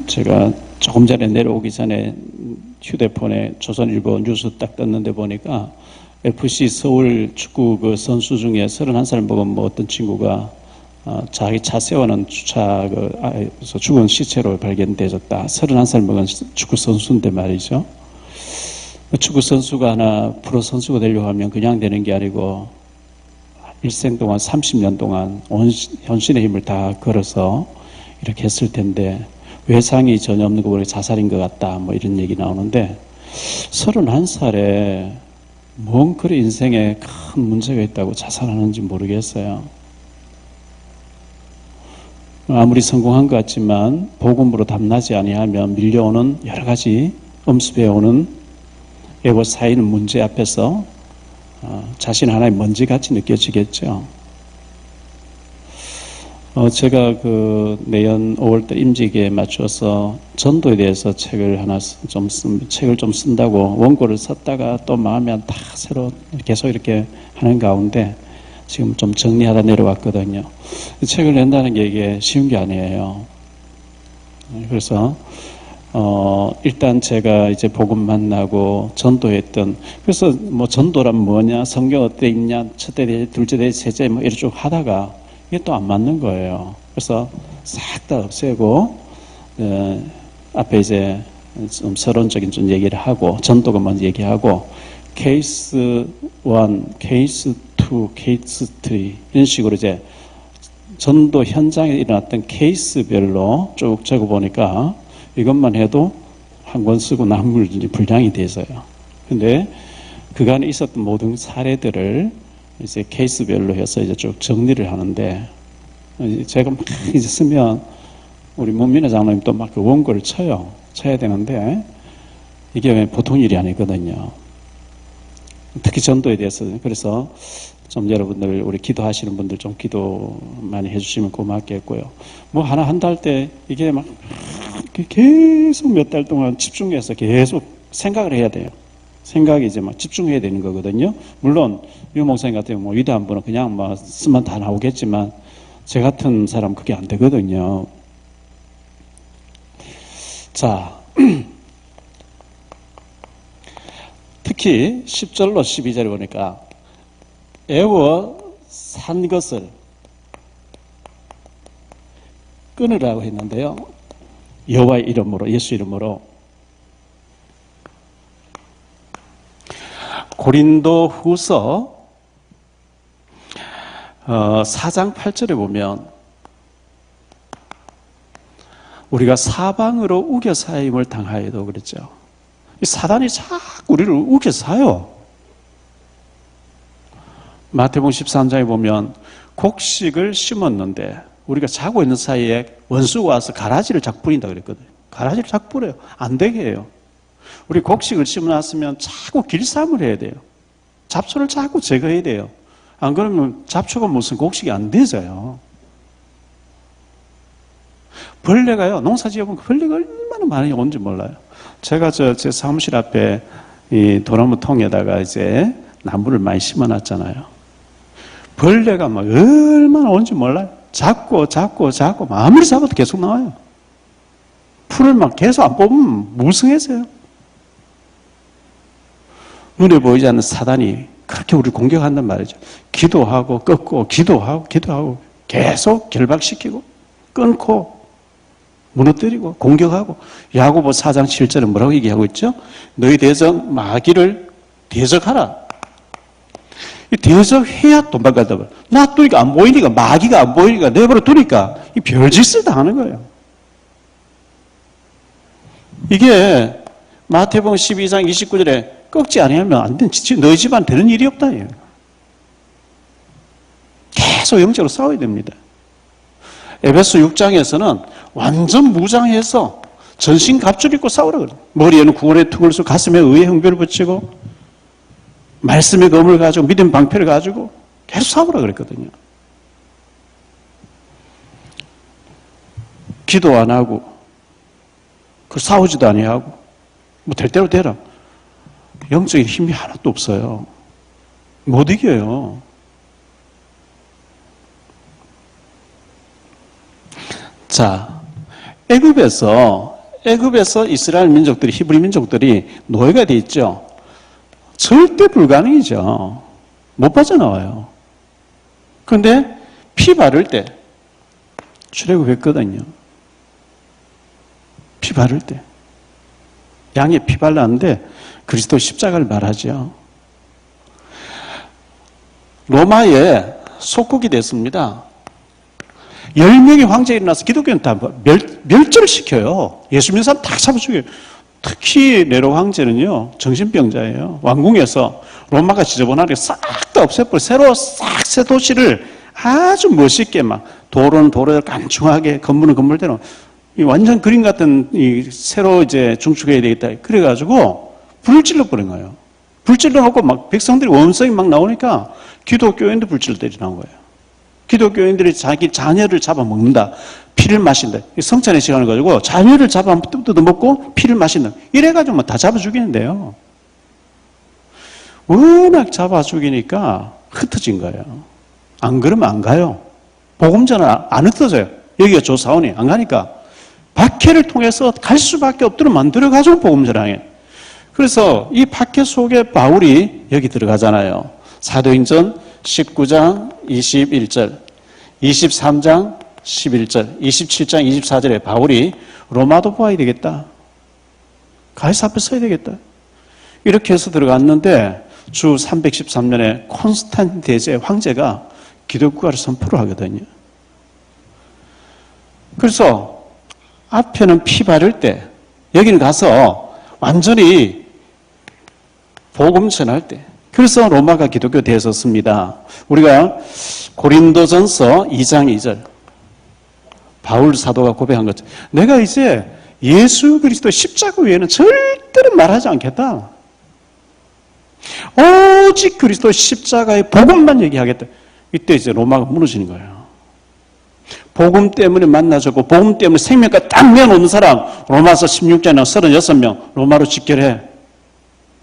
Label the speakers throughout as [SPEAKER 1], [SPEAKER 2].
[SPEAKER 1] 제가 조금 전에 내려오기 전에 휴대폰에 조선일보 뉴스 딱 떴는데 보니까 FC 서울 축구 그 선수 중에 31살 먹은 뭐 어떤 친구가 자기 차 세워놓은 주차에서 죽은 시체로 발견되었다. 31살 먹은 축구 선수인데 말이죠. 축구 선수가 하나 프로 선수가 되려고 하면 그냥 되는 게 아니고 일생 동안 30년 동안 온 현신의 힘을 다 걸어서 이렇게 했을 텐데 외상이 전혀 없는 거 보니 자살인 것 같다 뭐 이런 얘기 나오는데 31살에 뭔 그런 인생에 큰 문제가 있다고 자살하는지 모르겠어요. 아무리 성공한 것 같지만 복음으로 담나지 아니하면 밀려오는 여러 가지 엄습해 오는 애고 쌓이는 문제 앞에서 자신 하나의 먼지같이 느껴지겠죠. 제가 그 내년 5월달 임직에 맞춰서 전도에 대해서 책을 좀 쓴다고 원고를 썼다가 또 마음에 다 새로 계속 이렇게 하는 가운데 지금 좀 정리하다 내려왔거든요. 책을 낸다는 게 이게 쉬운 게 아니에요. 그래서 일단 제가 이제 복음 만나고 전도했던, 그래서 뭐 전도란 뭐냐, 성경 어때 있냐, 첫째 대제, 둘째 대제, 셋째 뭐 이렇게 쭉 하다가 이게 또 안 맞는 거예요. 그래서 싹 다 없애고 앞에 이제 좀 서론적인 좀 얘기를 하고 전도가 먼저 얘기하고 케이스 1, 케이스 2, 케이스 3 이런 식으로 이제 전도 현장에 일어났던 케이스별로 쭉 적어보니까 이것만 해도 한 권 쓰고 남을 분량이 돼서요. 근데 그간에 있었던 모든 사례들을 이제 케이스별로 해서 이제 쭉 정리를 하는데 제가 막 이제 쓰면 우리 문민혜 장로님 또 막 그 원고를 쳐야 되는데 이게 보통 일이 아니거든요. 특히 전도에 대해서. 그래서 좀 여러분들 우리 기도하시는 분들 좀 기도 많이 해주시면 고맙겠고요. 뭐 하나 한다 할 때 이게 막 계속 몇 달 동안 집중해서 계속 생각을 해야 돼요. 생각이 이제 막 집중해야 되는 거거든요. 물론 유 목사님 같은 뭐 위대한 분은 그냥 뭐 쓰면 다 나오겠지만 제 같은 사람 그게 안 되거든요. 자, 특히 10절로 12절에 보니까 애워 산 것을 끊으라고 했는데요. 여호와의 이름으로, 예수 이름으로. 고린도 후서 4장 8절에 보면 우리가 사방으로 우겨 사임을 당하여도 그랬죠. 사단이 자꾸 우리를 우겨 사요. 마태복음 13장에 보면 곡식을 심었는데 우리가 자고 있는 사이에 원수가 와서 가라지를 자꾸 뿌린다 그랬거든요. 가라지를 자꾸 뿌려요. 안 되게 해요. 우리 곡식을 심어놨으면 자꾸 길쌈을 해야 돼요. 잡초를 자꾸 제거해야 돼요. 안 그러면 잡초가 무슨 곡식이 안 되져요. 벌레가요, 농사 지어보면 벌레가 얼마나 많이 온지 몰라요. 제가 제 사무실 앞에 이 도나무 통에다가 이제 나무를 많이 심어놨잖아요. 벌레가 막 얼마나 온지 몰라요. 잡고 아무리 잡아도 계속 나와요. 풀을 막 계속 안 뽑으면 무성해져요. 눈에 보이지 않는 사단이 그렇게 우리를 공격한단 말이죠. 기도하고 꺾고 기도하고 계속 결박시키고 끊고 무너뜨리고 공격하고. 야고보 4장 7절은 뭐라고 얘기하고 있죠? 너희 대적 마귀를 대적하라. 이 대적해야 도망간다. 놔두니까 안 보이니까, 마귀가 안 보이니까 내버려 두니까 이 별짓을 다 하는 거예요. 이게 마태복음 12장 29절에 꺾지 아니하면 안 돼. 너희 집안 되는 일이 없다. 계속 영적으로 싸워야 됩니다. 에베소 6장에서는 완전 무장해서 전신 갑주를 입고 싸우라 그래요. 머리에는 구원의 투구를 쓰고 가슴에 의의 흥별을 붙이고 말씀의 검을 가지고 믿음 방패를 가지고 계속 싸우라 그랬거든요. 기도 안 하고 그 싸우지도 아니하고 뭐 될 대로 되라. 영적인 힘이 하나도 없어요. 못 이겨요. 자, 애굽에서 이스라엘 민족들이, 히브리 민족들이 노예가 돼 있죠. 절대 불가능이죠. 못 빠져나와요. 그런데 피 바를 때 출애굽했거든요. 피 바를 때 양에 피 발랐는데 그리스도 십자가를 말하죠. 로마에 속국이 됐습니다. 10명의 황제가 일어나서 기독교는 다 멸절시켜요. 예수 믿는 사람 다 잡아 죽여요. 특히 네로 황제는요, 정신병자예요. 왕궁에서 로마가 지저분하게 싹 다 없애버려. 새로 싹 새 도시를 아주 멋있게 막, 도로는 도로대로 깐충하게, 건물은 건물대로, 완전 그림 같은, 새로 이제 중축해야 되겠다. 그래가지고, 불을 질러버린 거예요. 불 질러놓고 막 백성들이 원성이 막 나오니까 기독교인도 불질러 때려 나온 거예요. 기독교인들이 자기 자녀를 잡아먹는다. 피를 마신다. 성찬의 시간을 가지고 자녀를 잡아 뜯어먹고 피를 마신다. 이래가지고 다 잡아 죽이는데요. 워낙 잡아 죽이니까 흩어진 거예요. 안 그러면 안 가요. 복음전은 안 흩어져요. 여기가 조사원이 안 가니까. 박해를 통해서 갈 수밖에 없도록 만들어가지고 복음전하게. 그래서 이 박해 속에 바울이 여기 들어가잖아요. 사도행전 19장 21절, 23장 11절, 27장 24절에 바울이 로마도 보아야 되겠다. 가이사 앞에 서야 되겠다. 이렇게 해서 들어갔는데 주 313년에 콘스탄틴 대제 황제가 기독교를 선포를 하거든요. 그래서 앞에는 피 바를 때 여기는 가서 완전히 복음 전할 때 그래서 로마가 기독교 되었습니다. 우리가 고린도전서 2장 2절 바울 사도가 고백한 것 내가 이제 예수 그리스도 십자가 외에는 절대로 말하지 않겠다. 오직 그리스도 십자가의 복음만 얘기하겠다. 이때 이제 로마가 무너지는 거예요. 복음 때문에 만나졌고 복음 때문에 생명과 딱 내놓는 사람 로마서 16장에 36명 로마로 직결해.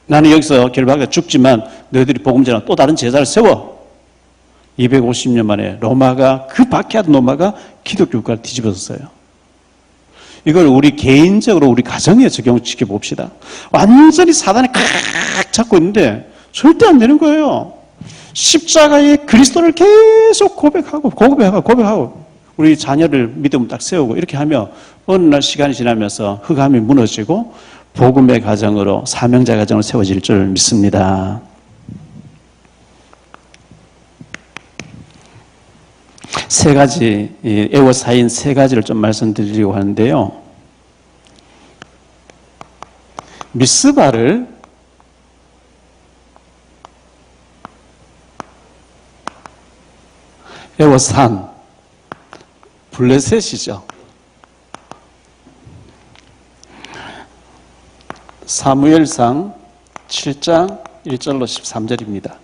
[SPEAKER 1] 나는 여기서 결박해 죽지만 너희들이 복음 전하는 또 다른 제자를 세워. 250년 만에 로마가 그 박해하던 로마가 기독교 국가를 뒤집어졌어요. 이걸 우리 개인적으로 우리 가정에 적용시켜 봅시다. 완전히 사단이 칵 잡고 있는데 절대 안 되는 거예요. 십자가의 그리스도를 계속 고백하고 우리 자녀를 믿음을 딱 세우고 이렇게 하며 어느 날 시간이 지나면서 흑암이 무너지고 복음의 가정으로 사명자 가정으로 세워질 줄 믿습니다. 세 가지, 애워사인 세 가지를 좀 말씀드리려고 하는데요. 미스바를 애워산 블레셋이죠. 사무엘상 7장 1절로 13절입니다.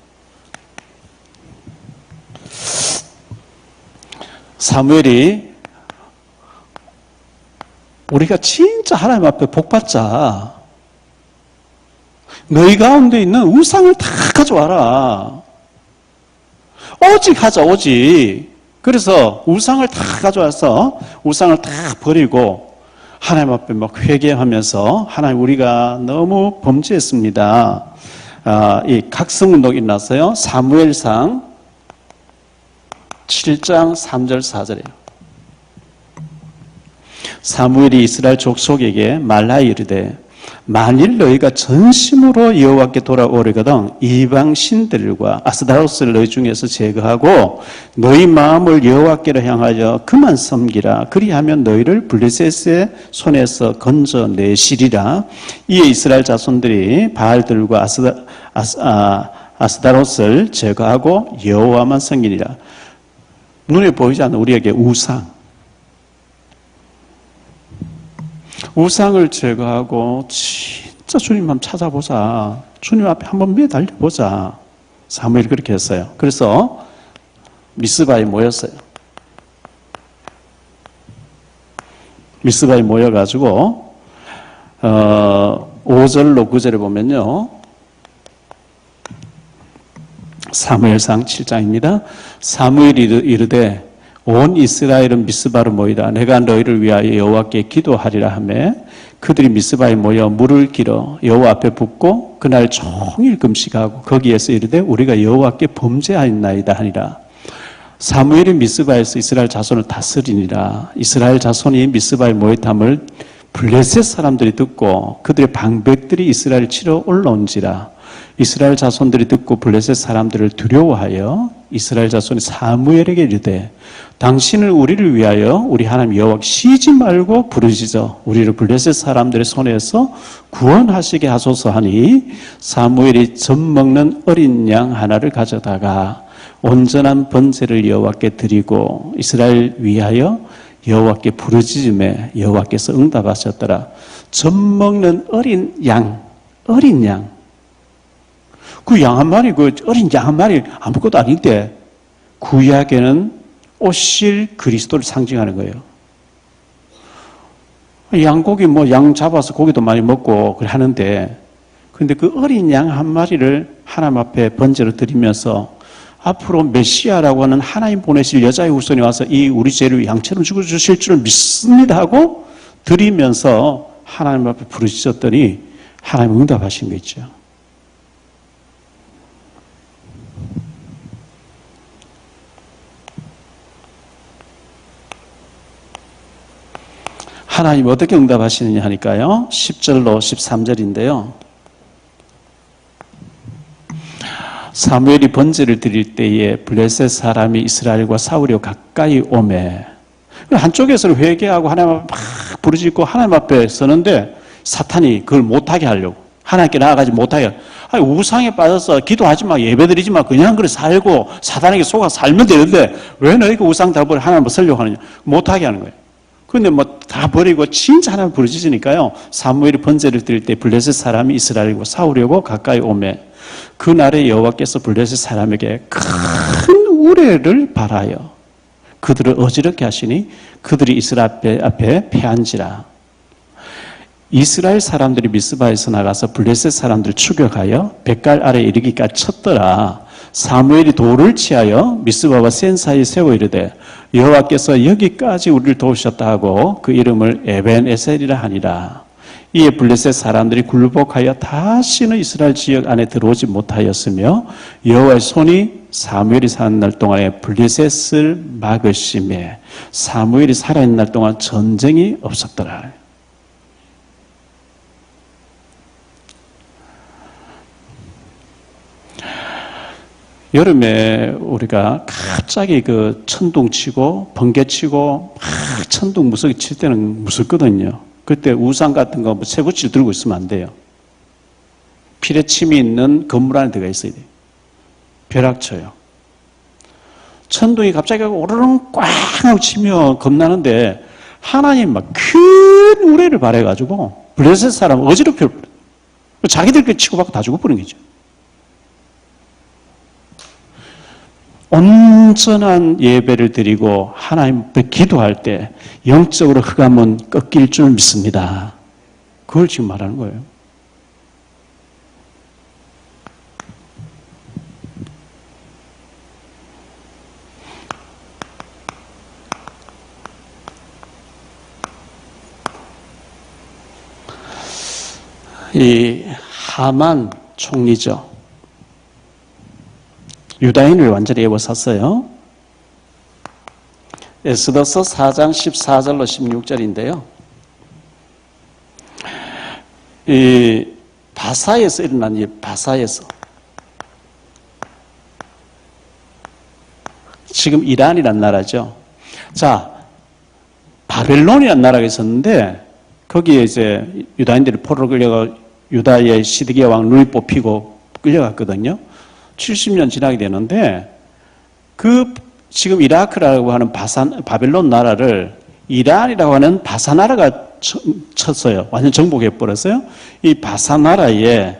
[SPEAKER 1] 사무엘이 우리가 진짜 하나님 앞에 복받자 너희 가운데 있는 우상을 다 가져와라. 오직 하자 오직. 그래서 우상을 다 가져와서 우상을 다 버리고 하나님 앞에 막 회개하면서 하나님 우리가 너무 범죄했습니다. 이 각성운동이 일어났어요. 사무엘상 7장 3절 4절이에요. 사무엘이 이스라엘 족속에게 말하여 이르되 만일 너희가 전심으로 여호와께 돌아오려거든 이방 신들과 아스다로스를 너희 중에서 제거하고 너희 마음을 여호와께로 향하여 그만 섬기라. 그리하면 너희를 블레셋의 손에서 건져내시리라. 이에 이스라엘 자손들이 바알들과 아스다로스를 제거하고 여호와만 섬기리라. 눈에 보이지 않는 우리에게 우상을 제거하고 진짜 주님만 찾아보자. 주님 앞에 한번 매달려보자. 사무엘이 그렇게 했어요. 그래서 미스바에 모였어요. 미스바에 모여가지고 5절로 9절에 보면요. 사무엘상 7장입니다. 사무엘이 이르되 온 이스라엘은 미스바로 모이라. 내가 너희를 위하여 여호와께 기도하리라 하며 그들이 미스바에 모여 물을 길어 여호와 앞에 붓고 그날 종일 금식하고 거기에서 이르되 우리가 여호와께 범죄하였나이다 하니라. 사무엘이 미스바에서 이스라엘 자손을 다스리니라. 이스라엘 자손이 미스바에 모였함을 블레셋 사람들이 듣고 그들의 방백들이 이스라엘을 치러 올라온지라. 이스라엘 자손들이 듣고 블레셋 사람들을 두려워하여 이스라엘 자손이 사무엘에게 이르되 당신을 우리를 위하여 우리 하나님 여호와께 쉬지 말고 부르시죠. 우리를 블레셋 사람들의 손에서 구원하시게 하소서 하니 사무엘이 젖 먹는 어린 양 하나를 가져다가 온전한 번제를 여호와께 드리고 이스라엘 위하여 여호와께 부르짖음에 여호와께서 응답하셨더라. 젖 먹는 어린 양. 그 양 한 마리, 그 어린 양 한 마리 아무것도 아닌데 구약에는 오실 그리스도를 상징하는 거예요. 양고기 양 잡아서 고기도 많이 먹고 그래 하는데 근데 그 어린 양 한 마리를 하나님 앞에 번제로 드리면서 앞으로 메시아라고 하는 하나님 보내실 여자의 후손이 와서 이 우리 죄를 양처럼 죽어주실 줄 믿습니다 하고 드리면서 하나님 앞에 부르짖었더니 하나님 응답하신 거 있죠. 하나님 어떻게 응답하시느냐 하니까요. 10절로 13절인데요. 사무엘이 번제를 드릴 때에 블레셋 사람이 이스라엘과 싸우려 가까이 오매 한쪽에서는 회개하고 하나님 앞에 막 부르짖고 하나님 앞에 서는데 사탄이 그걸 못하게 하려고 하나님께 나아가지 못하게 아니, 우상에 빠져서 기도하지 마 예배드리지 마 그냥 그래 살고 사탄에게 속아 살면 되는데 왜 너희가 우상 다 버리고 하나님 앞에 서려고 하느냐 못하게 하는 거예요. 그런데 다 버리고 진짜 하나님 부르짖으니까요. 사무엘이 번제를 드릴 때 블레셋 사람이 이스라엘과 싸우려고 가까이 오매 그날에 여호와께서 블레셋 사람에게 큰 우레를 발하여 그들을 어지럽게 하시니 그들이 이스라엘 앞에 패한지라. 이스라엘 사람들이 미스바에서 나가서 블레셋 사람들을 추격하여 뱃갈 아래 이르기까지 쳤더라. 사무엘이 돌을 취하여 미스바와 센 사이에 세워 이르되 여호와께서 여기까지 우리를 도우셨다 하고 그 이름을 에벤에셀이라 하니라. 이에 블레셋 사람들이 굴복하여 다시는 이스라엘 지역 안에 들어오지 못하였으며 여호와의 손이 사무엘이 사는 날 동안에 블레셋을 막으심에 사무엘이 살아있는 날 동안 전쟁이 없었더라. 여름에 우리가 갑자기 그 천둥 치고 번개 치고 막 천둥 무섭게 칠 때는 무섭거든요. 그때 우산 같은 거 쇠붙이를 들고 있으면 안 돼요. 피레침이 있는 건물 안에 들어가 있어야 돼요. 벼락쳐요. 천둥이 갑자기 오르릉 꽝 하고 치면 겁나는데 하나님 막 큰 우레를 발해가지고 블레셋 사람 어지럽혀 버려요. 자기들끼리 치고받고 다 죽어버린 거죠. 온전한 예배를 드리고 하나님께 기도할 때 영적으로 흑암은 꺾일 줄 믿습니다. 그걸 지금 말하는 거예요. 이 하만 총리죠. 유다인을 완전히 에워쌌어요. 에스더서 4장 14절로 16절인데요. 이 바사에서 일어난 일, 바사에서 지금 이란이란 나라죠. 자, 바벨론이란 나라가 있었는데 거기에 이제 유다인들이 포로로 끌려가 유다의 시드기야 왕 눈이 뽑히고 끌려갔거든요. 70년 지나게 되는데 그 지금 이라크라고 하는 바벨론 나라를 이란이라고 하는 바사 나라가 쳤어요. 완전 정복해 버렸어요. 이 바사 나라에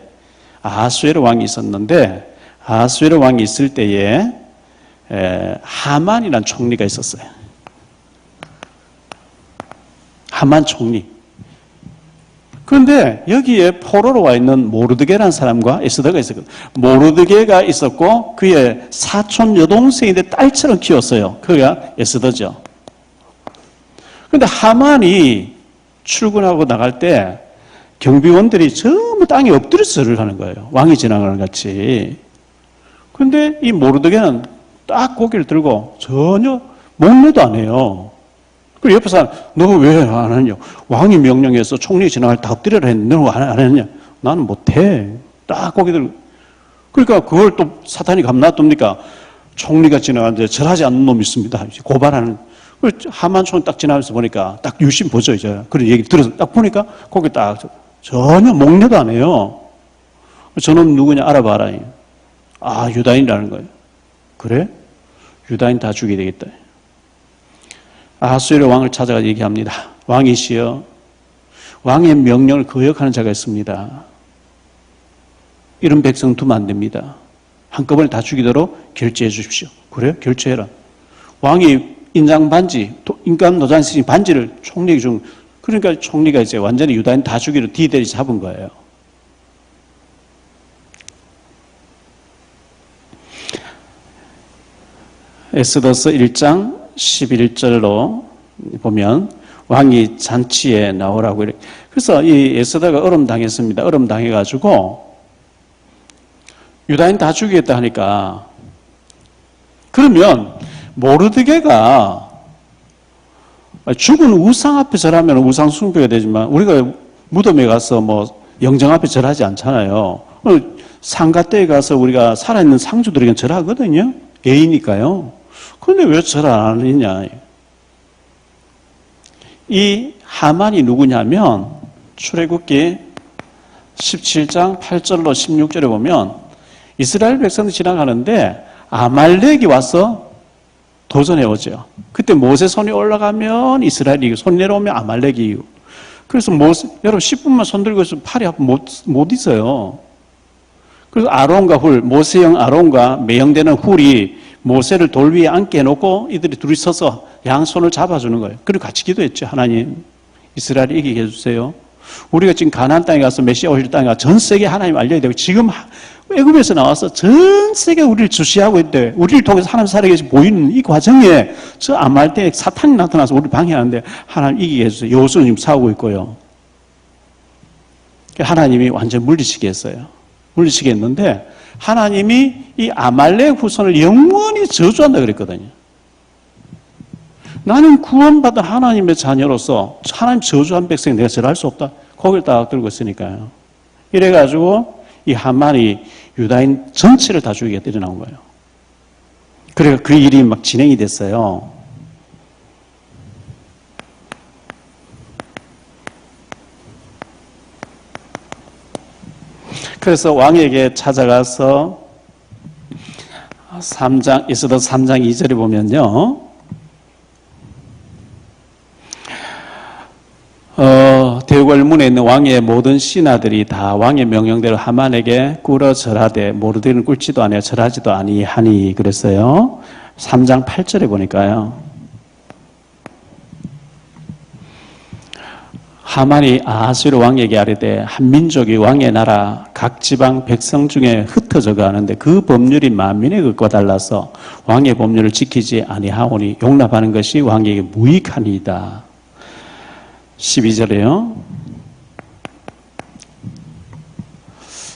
[SPEAKER 1] 아하수에르 왕이 있었는데 아하수에르 왕이 있을 때에 하만이라는 총리가 있었어요. 하만 총리. 그런데 그런데 여기에 포로로 와 있는 모르드게라는 사람과 에스더가 있었거든요. 모르드게가 있었고 그의 사촌 여동생인데 딸처럼 키웠어요. 그가 에스더죠. 그런데 하만이 출근하고 나갈 때 경비원들이 전부 땅에 엎드려서 절을 하는 거예요. 왕이 지나가는 같이. 그런데 이 모르드게는 딱 고개를 들고 전혀 목례도 안 해요. 그리고 옆에 사람, 너 왜 안 하냐? 왕이 명령해서 총리 지나갈 때 엎드려라 했는데 너 안 했냐? 나는 못해. 딱 고개 들고. 그러니까 그걸 또 사탄이 감놔둡니까? 총리가 지나가는데 절하지 않는 놈이 있습니다. 고발하는. 하만 총리 딱 지나면서 보니까 딱 유심 보죠, 이제. 그런 얘기 들어서 딱 보니까 거기 딱 전혀 목례도 안 해요. 저놈 누구냐 알아봐라. 아, 유다인이라는 거예요. 그래? 유다인 다 죽이게 되겠다. 아하수에로 왕을 찾아가 얘기합니다. 왕이시여, 왕의 명령을 거역하는 자가 있습니다. 이런 백성 두면 안 됩니다. 한꺼번에 다 죽이도록 결제해 주십시오. 그래요? 결제해라. 왕이 인장 반지, 인감 노장 쓰신 반지를 총리에게 준, 그러니까 총리가 이제 완전히 유다인 다 죽이로 디데이 잡은 거예요. 에스더서 1장 11절로 보면 왕이 잔치에 나오라고 이렇게. 그래서 이 에스더가 얼음 당했습니다. 얼음 당해가지고 유다인 다 죽이겠다 하니까, 그러면 모르드게가 죽은 우상 앞에 절하면 우상 숭배가 되지만 우리가 무덤에 가서 뭐 영정 앞에 절하지 않잖아요. 상가 때에 가서 우리가 살아있는 상주들에게 절하거든요. 예의니까요. 그런데 왜 절 안 하느냐. 이 하만이 누구냐면 출애굽기 17장 8절로 16절에 보면 이스라엘 백성들이 지나가는데 아말렉이 와서 도전해 오죠. 그때 모세 손이 올라가면 이스라엘이 이기고 손 내려오면 아말렉이 이기고. 그래서 여러분 10분만 손 들고 있으면 팔이 아프면 못 있어요. 그래서 아론과 모세형 아론과 매형되는 훌이 모세를 돌 위에 앉게 해놓고 이들이 둘이 서서 양손을 잡아주는 거예요. 그리고 같이 기도했죠. 하나님, 이스라엘이 이기게 해주세요. 우리가 지금 가나안 땅에 가서 메시아 오실 땅에 가서 전 세계 하나님 알려야 되고, 지금 애굽에서 나와서 전 세계 우리를 주시하고 있대. 우리를 통해서 하나님 살아계시 보이는 이 과정에 저 아말렉 사탄이 나타나서 우리를 방해하는데 하나님 이기게 해주세요. 여호수는 지금 싸우고 있고요. 하나님이 완전 물리치게 했어요. 물리치게 했는데 하나님이 이 아말렉 후손을 영원히 저주한다 그랬거든요. 나는 구원받은 하나님의 자녀로서 하나님 저주한 백성이 내가 절할 수 없다. 고개를 딱 들고 있으니까요. 이래가지고 이 하만이 유다인 전체를 다 죽이게 때려 나온 거예요. 그러니까 그 일이 막 진행이 됐어요. 그래서 왕에게 찾아가서 에스더 3장 2절에 보면요. 대궐문에 있는 왕의 모든 신하들이 다 왕의 명령대로 하만에게 꿇어 절하되 모르드게는 꿇지도 아니하여 절하지도 아니하니 그랬어요. 3장 8절에 보니까요. 하만이 아하수에로 왕에게 아뢰되 한 민족이 왕의 나라 각 지방 백성 중에 흩어져 가는데 그 법률이 만민의 것과 달라서 왕의 법률을 지키지 아니하오니 용납하는 것이 왕에게 무익하니이다. 12절에요.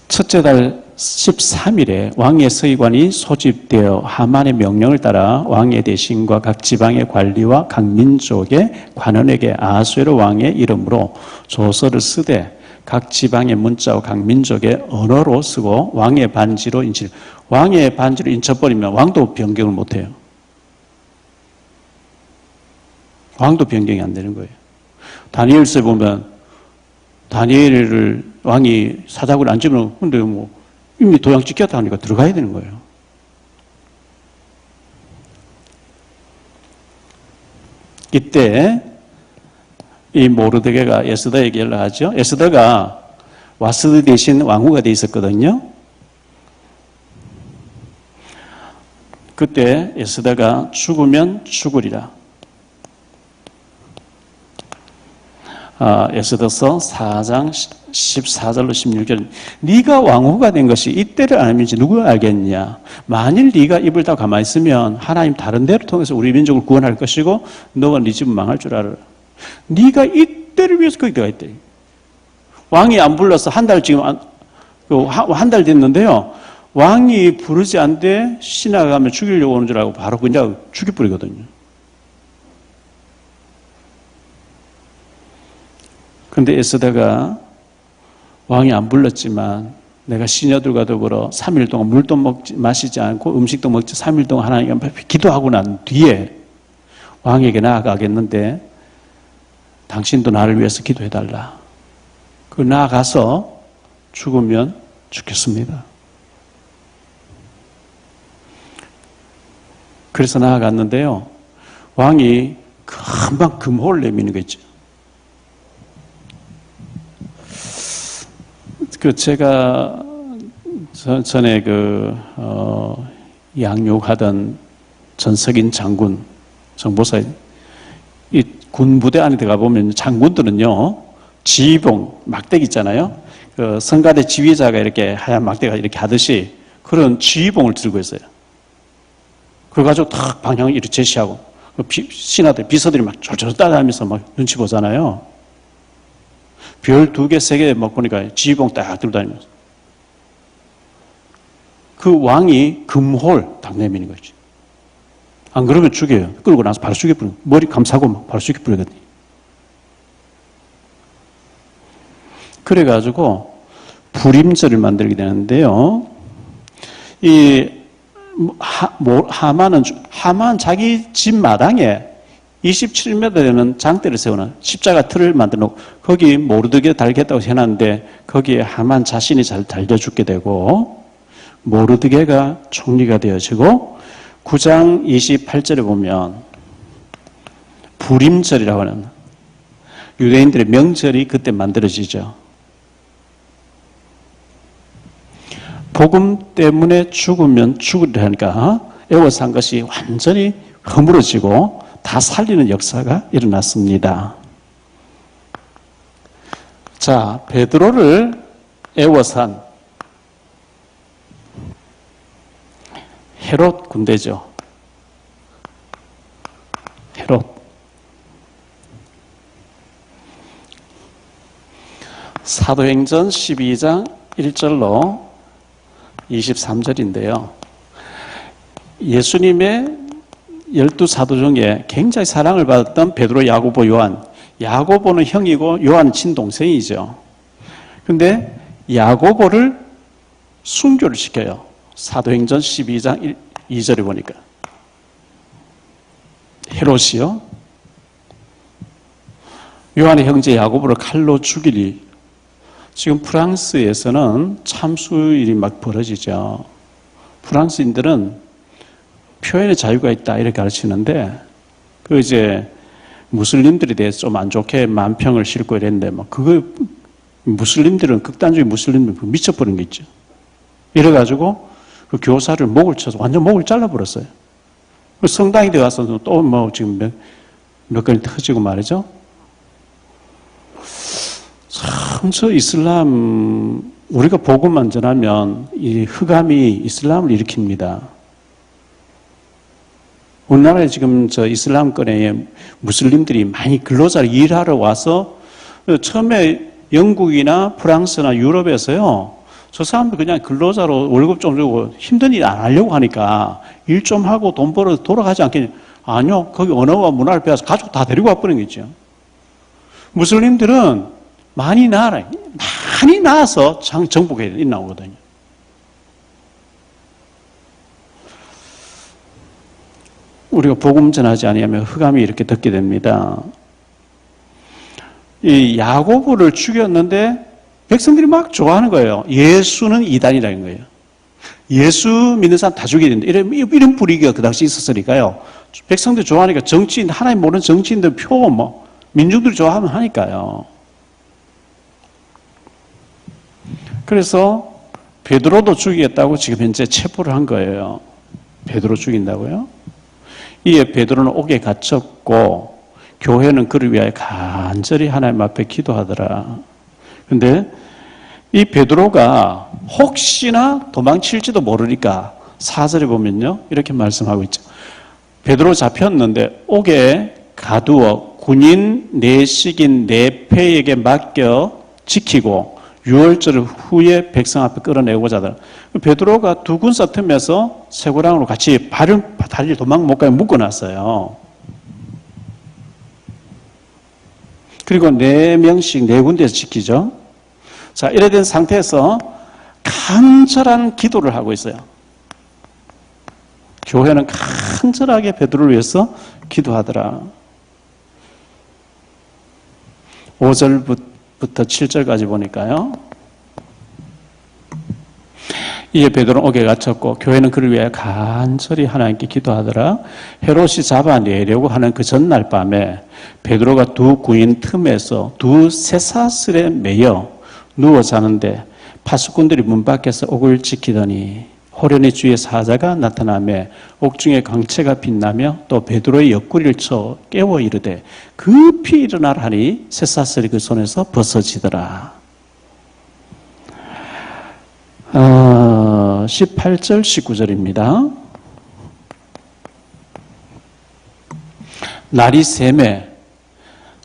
[SPEAKER 1] 첫째 달 13일에 왕의 서기관이 소집되어 하만의 명령을 따라 왕의 대신과 각 지방의 관리와 각 민족의 관원에게 아하수에로 왕의 이름으로 조서를 쓰되 각 지방의 문자와 각 민족의 언어로 쓰고 왕의 반지로 인치. 왕의 반지로 인쳐버리면 왕도 변경을 못해요. 왕도 변경이 안 되는 거예요. 다니엘서에 보면 다니엘을 왕이 사자굴에 안 집어넣고 근데 뭐 이미 도장 찍혔다 하니까 들어가야 되는 거예요. 이때 이 모르드게가 에스더에게 연락하죠. 에스더가 와스드 대신 왕후가 돼 있었거든요. 그때 에스더가 죽으면 죽으리라. 에스더서 4장 14절로 16절. 네가 왕후가 된 것이 이때를 아는지 누가 알겠냐. 만일 네가 입을 다 가만히 있으면 하나님 다른 데를 통해서 우리 민족을 구원할 것이고 너와 네 집은 망할 줄 알아라. 네가 이때를 위해서 거기 들어가 있대. 왕이 안 불러서 한 달 지금 한 달 됐는데요. 왕이 부르지 않되 신하가 가면 죽이려고 오는 줄 알고 바로 그냥 죽여버리거든요. 근데 에스더가 왕이 안 불렀지만 내가 시녀들과 더불어 3일 동안 물도 마시지 않고 음식도 먹지 3일 동안 하나님 앞에 기도하고 난 뒤에 왕에게 나아가겠는데 당신도 나를 위해서 기도해달라. 그 나아가서 죽으면 죽겠습니다. 그래서 나아갔는데요. 왕이 금방 금호를 내미는 거 있죠. 제가 전에 양육하던 전석인 장군, 정보사, 이 군부대 안에 들어가 보면 장군들은요, 지휘봉, 막대기 있잖아요. 그 성가대 지휘자가 이렇게 하얀 막대가 이렇게 하듯이 그런 지휘봉을 들고 있어요. 그래가지고 탁 방향을 이렇게 제시하고, 신하들, 비서들이 막 졸졸 따라하면서 막 눈치 보잖아요. 별 2개, 3개 막 보니까 지휘봉 딱 들고 다니면서. 그 왕이 금홀 딱 내미는 거죠. 안 그러면 죽여요. 끌고 나서 바로 죽여버려요. 머리 감싸고 바로 죽여버리거든요. 그래가지고 불임절을 만들게 되는데요. 하만 자기 집 마당에 27m 되는 장대를 세우는 십자가 틀을 만들어 놓고 거기 모르드게 달겠다고 해놨는데 거기에 하만 자신이 잘 달려 죽게 되고 모르드게가 총리가 되어지고 9장 28절에 보면 불임절이라고 하는 유대인들의 명절이 그때 만들어지죠. 복음 때문에 죽으면 죽으리라니까 애워서 한 것이 완전히 허물어지고 다 살리는 역사가 일어났습니다. 자, 베드로를 애워서 한 헤롯 군대죠. 헤롯. 사도행전 12장 1절로 23절인데요. 예수님의 12사도 중에 굉장히 사랑을 받았던 베드로, 야고보, 요한. 야고보는 형이고 요한은 친동생이죠. 근데 야고보를 순교를 시켜요. 사도행전 12장 2절에 보니까. 헤롯이요. 요한의 형제 야고보를 칼로 죽이리. 지금 프랑스에서는 참수일이 막 벌어지죠. 프랑스인들은 표현의 자유가 있다 이렇게 가르치는데 이제 무슬림들에 대해서 좀 안 좋게 만평을 싣고 이랬는데 무슬림들은 극단적인 무슬림들 미쳐버린 게 있죠. 이래가지고 그 교사를 목을 쳐서 완전 목을 잘라버렸어요. 성당에 들어가서 또 지금 몇 건이 터지고 말이죠. 참 저 이슬람 우리가 복음만 전하면 이 흑암이 이슬람을 일으킵니다. 우리나라에 지금 저 이슬람권에 무슬림들이 많이 근로자로 일하러 와서 처음에 영국이나 프랑스나 유럽에서요. 저 사람들 그냥 근로자로 월급 좀 주고 힘든 일 안 하려고 하니까 일 좀 하고 돈 벌어 돌아가지 않겠냐. 아니요. 거기 언어와 문화를 배워서 가족 다 데리고 와버린 거죠. 무슬림들은 많이 나아서 정복에 나오거든요. 우리가 복음 전하지 아니하면 흑암이 이렇게 덮게 됩니다. 이 야고보를 죽였는데 백성들이 막 좋아하는 거예요. 예수는 이단이라는 거예요. 예수 믿는 사람 다 죽여야 된다. 이런 분위기가 그 당시 있었으니까요. 백성들이 좋아하니까 정치인, 하나님 모르는 정치인들 표, 민중들이 좋아하면 하니까요. 그래서 베드로도 죽이겠다고 지금 현재 체포를 한 거예요. 베드로 죽인다고요? 이에 베드로는 옥에 갇혔고 교회는 그를 위하여 간절히 하나님 앞에 기도하더라. 근데 이 베드로가 혹시나 도망칠지도 모르니까 4절에 보면요, 이렇게 말씀하고 있죠. 베드로 잡혔는데 옥에 가두어 군인 내식인 네페에게 맡겨 지키고 6월절 후에 백성 앞에 끌어내고자 하더라. 베드로가 두 군사 틈에서 쇠고랑으로 같이 달리 도망 못 가게 묶어놨어요. 그리고 4명씩 4군데에서 지키죠. 자, 이래 된 상태에서 간절한 기도를 하고 있어요. 교회는 간절하게 베드로를 위해서 기도하더라. 5절부터 7절까지 보니까요. 이에 베드로는 옥에 갇혔고 교회는 그를 위해 간절히 하나님께 기도하더라. 헤롯이 잡아내려고 하는 그 전날 밤에 베드로가 두 구인 틈에서 두 쇠사슬에 매여 누워 자는데 파수꾼들이 문 밖에서 옥을 지키더니 호련히 주의 사자가 나타나며 옥중에 광채가 빛나며 또 베드로의 옆구리를 쳐 깨워 이르되 급히 일어나라 하니 쇠사슬이 그 손에서 벗어지더라. 18절 19절입니다. 날이 새매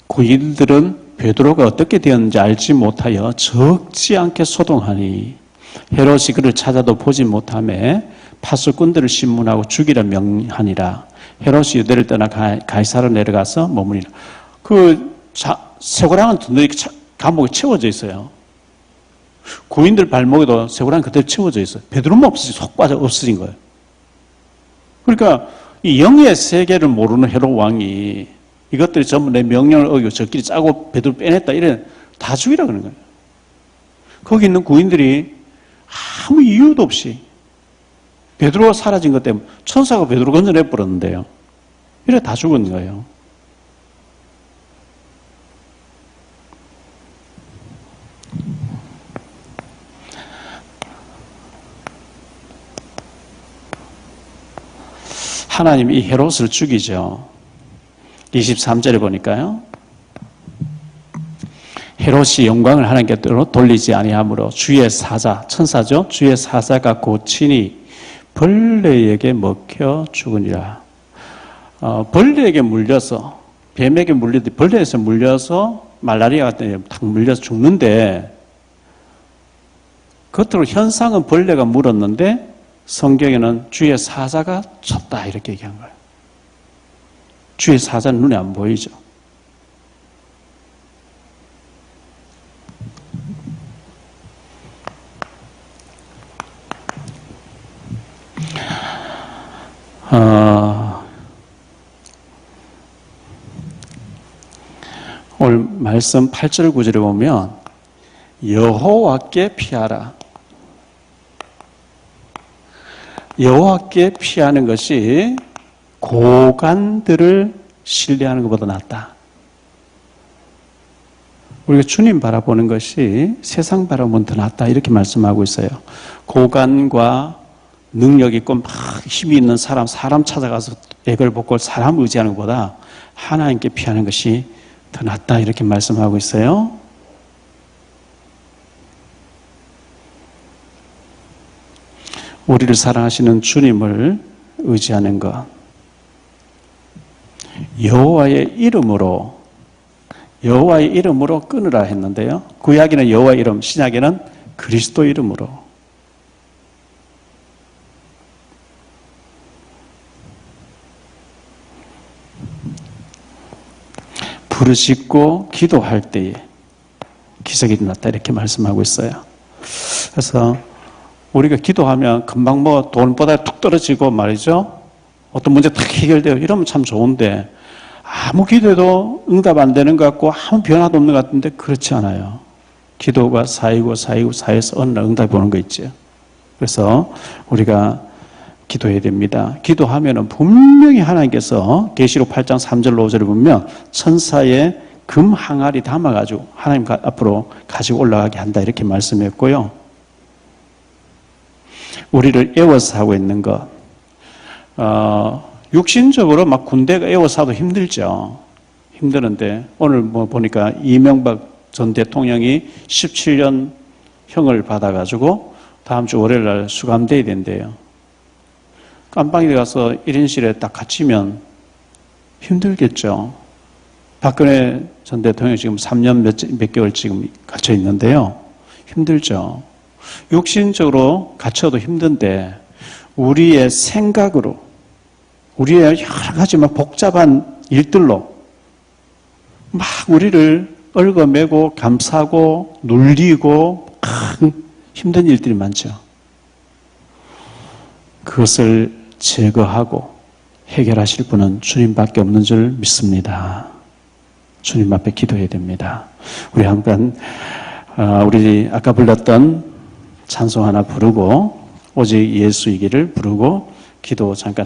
[SPEAKER 1] 구인들은 베드로가 어떻게 되었는지 알지 못하여 적지 않게 소동하니 헤롯이 그를 찾아도 보지 못하며 파수꾼들을 신문하고 죽이려 명하니라. 헤롯이 유대를 떠나 가이사로 내려가서 머무니라. 쇠고랑은 든든히 감옥에 채워져 있어요. 구인들 발목에도 쇠고랑이 그대로 채워져 있어요. 베드로만 속 빠져 없어진 거예요. 그러니까 이 영의 세계를 모르는 헤롯 왕이 이것들이 전부 내 명령을 어기고 저끼리 짜고 베드로 빼냈다 이래 다 죽이라 그러는 거예요. 거기 있는 구인들이 아무 이유도 없이 베드로가 사라진 것 때문에 천사가 베드로 건져내 버렸는데요. 이래 다 죽은 거예요. 하나님이 이 헤롯을 죽이죠. 23절에 보니까요. 헤롯이 영광을 하나님께 돌리지 아니하므로 주의 사자, 천사죠. 주의 사자가 고치니 벌레에게 먹혀 죽으니라. 벌레에게 물려서 뱀에게 물리듯 벌레에서 물려서 말라리아 같은 데 탁 물려서 죽는데 겉으로 현상은 벌레가 물었는데 성경에는 주의 사자가 쳤다 이렇게 얘기한 거예요. 주의 사자는 눈에 안 보이죠. 오늘 말씀 8절 9절에 보면 여호와께 피하라. 여호와께 피하는 것이 고관들을 신뢰하는 것보다 낫다. 우리가 주님 바라보는 것이 세상 바라보면 더 낫다 이렇게 말씀하고 있어요. 고관과 능력 있고 막 힘이 있는 사람 찾아가서 애걸복걸 사람 의지하는 것보다 하나님께 피하는 것이 더 낫다 이렇게 말씀하고 있어요. 우리를 사랑하시는 주님을 의지하는 것, 여호와의 이름으로 끊으라 했는데요. 구약에는 여호와 이름, 신약에는 그리스도 이름으로. 부르짖고 기도할 때에 기적이 일어났다 이렇게 말씀하고 있어요. 그래서 우리가 기도하면 금방 뭐 돈보다 툭 떨어지고 말이죠. 어떤 문제 딱 해결돼요. 이러면 참 좋은데 아무 기도해도 응답 안 되는 것 같고 아무 변화도 없는 것 같은데 그렇지 않아요. 기도가 쌓여서 어느 날 응답이 오는 거 있죠. 그래서 우리가 기도해야 됩니다. 기도하면은 분명히 하나님께서 계시록 8장 3절 5절을 보면 천사의 금 항아리 담아가지고 하나님 앞으로 가지고 올라가게 한다 이렇게 말씀했고요. 우리를 애워서 하고 있는 것, 육신적으로 막 군대가 애워서 하도 힘들죠. 힘드는데 오늘 뭐 보니까 이명박 전 대통령이 17년 형을 받아가지고 다음 주 월요일 날 수감돼야 된대요. 깜빵에 가서 1인실에 딱 갇히면 힘들겠죠. 박근혜 전 대통령이 지금 3년 몇 개월 지금 갇혀 있는데요. 힘들죠. 육신적으로 갇혀도 힘든데 우리의 생각으로 우리의 여러 가지 막 복잡한 일들로 막 우리를 얽어매고 감싸고 눌리고 힘든 일들이 많죠. 그것을 제거하고 해결하실 분은 주님밖에 없는 줄 믿습니다. 주님 앞에 기도해야 됩니다. 우리 한번 우리 아까 불렀던 찬송 하나 부르고 오직 예수이기를 부르고 기도 잠깐